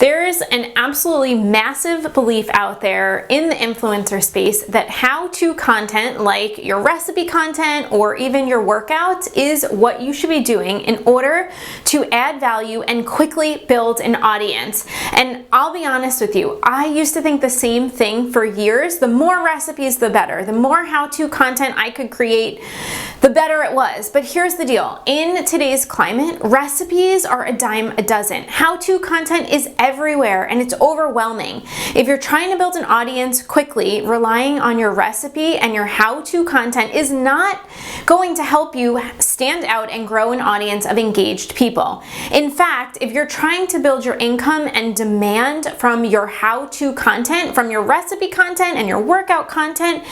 There's an absolutely massive belief out there in the influencer space that how-to content like your recipe content or even your workouts is what you should be doing in order to add value and quickly build an audience. And I'll be honest with you, I used to think the same thing for years. The more recipes, the better. The more how-to content I could create, the better it was. But here's the deal. In today's climate, recipes are a dime a dozen. How-to content is everywhere and it's overwhelming. If you're trying to build an audience quickly, relying on your recipe and your how-to content is not going to help you stand out and grow an audience of engaged people. In fact, if you're trying to build your income and demand from your how-to content, from your recipe content and your workout content,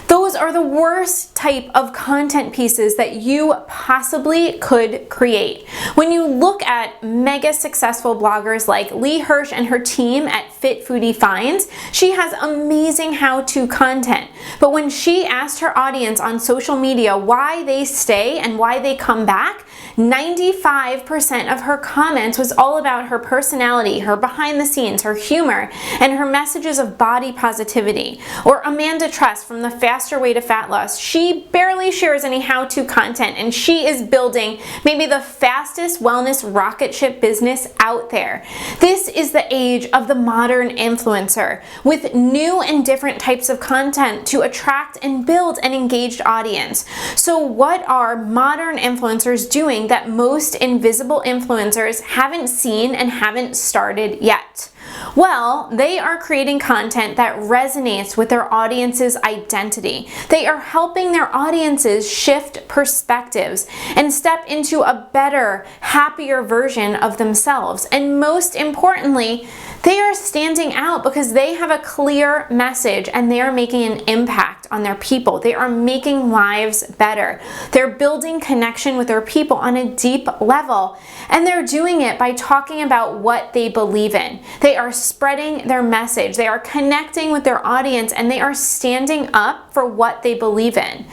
those are the worst type of content pieces that you possibly could create. When you look at mega successful bloggers like Lee Hirsch and her team at Fit Foodie Finds, she has amazing how-to content. But when she asked her audience on social media why they stay and why they come back, 95% of her comments was all about her personality, her behind the scenes, her humor, and her messages of body positivity. Or Amanda Trust from the Faster Way to Fat Loss, she barely shares any how-to content and she is building maybe the fastest wellness rocket ship business out there. This is the age of the modern influencer with new and different types of content to attract and build an engaged audience. So what are modern influencers doing that most invisible influencers haven't seen and haven't started yet? Well, they are creating content that resonates with their audience's identity. They are helping their audiences shift perspectives and step into a better, happier version of themselves. And most importantly, they are standing out because they have a clear message and they are making an impact on their people. They are making lives better. They're building connection with their people on a deep level. And they're doing it by talking about what they believe in. They are spreading their message. They are connecting with their audience and they are standing up for what they believe in.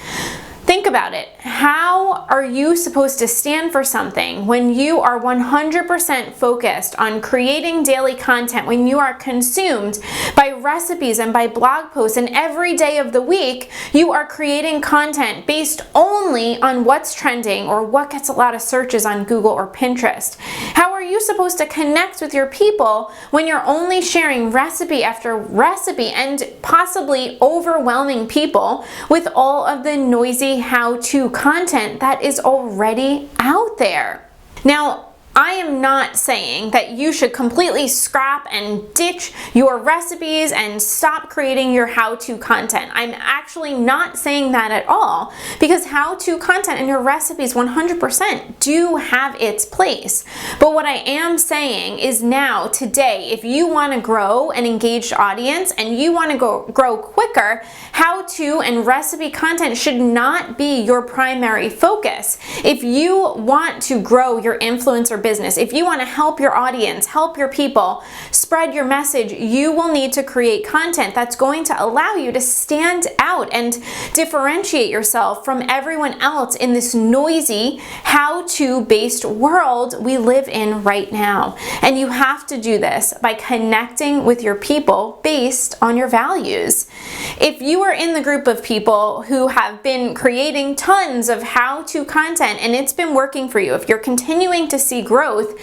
Think about it. How are you supposed to stand for something when you are 100% focused on creating daily content, when you are consumed by recipes and by blog posts, and every day of the week you are creating content based only on what's trending or what gets a lot of searches on Google or Pinterest? How are you supposed to connect with your people when you're only sharing recipe after recipe and possibly overwhelming people with all of the noisy how-to content that is already out there? Now, I am not saying that you should completely scrap and ditch your recipes and stop creating your how-to content. I'm actually not saying that at all, because how-to content and your recipes 100% do have its place. But what I am saying is now, today, if you want to grow an engaged audience and you want to grow quicker, how-to and recipe content should not be your primary focus. If you want to grow your influencer business, if you want to help your audience, help your people, spread your message, you will need to create content that's going to allow you to stand out and differentiate yourself from everyone else in this noisy, how-to based world we live in right now. And you have to do this by connecting with your people based on your values. If you are in the group of people who have been creating tons of how-to content and it's been working for you, if you're continuing to see growth,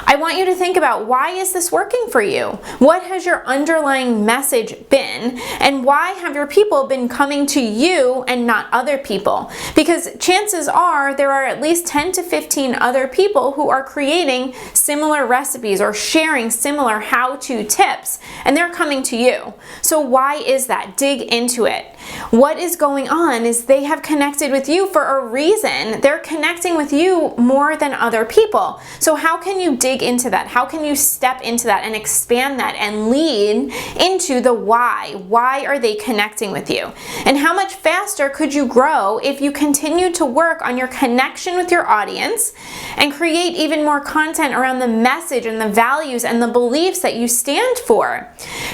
I want you to think about, why is this working for you? What has your underlying message been? And why have your people been coming to you and not other people? Because chances are there are at least 10 to 15 other people who are creating similar recipes or sharing similar how-to tips, and they're coming to you. So why is that? Dig into it. What is going on is they have connected with you for a reason. They're connecting with you more than other people. So how can you dig into that? How can you step into that and expand that and lean into the why? Why are they connecting with you? And how much faster could you grow if you continue to work on your connection with your audience and create even more content around the message and the values and the beliefs that you stand for?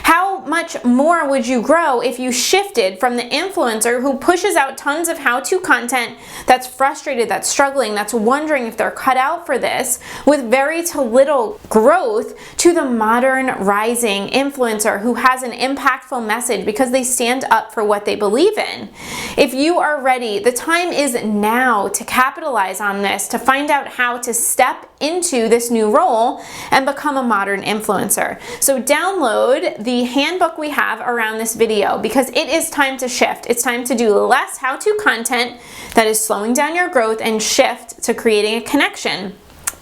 How much more would you grow if you shifted from the influencer who pushes out tons of how-to content that's frustrated, that's struggling, that's wondering if they're cut out for this, with very to little growth to the modern rising influencer who has an impactful message because they stand up for what they believe in. If you are ready, the time is now to capitalize on this, to find out how to step into this new role and become a modern influencer. So download the handbook we have around this video because it is time to shift. It's time to do less how-to content that is slowing down your growth and shift to creating a connection,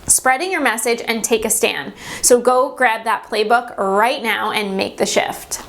spreading your message, and take a stand. So go grab that playbook right now and make the shift.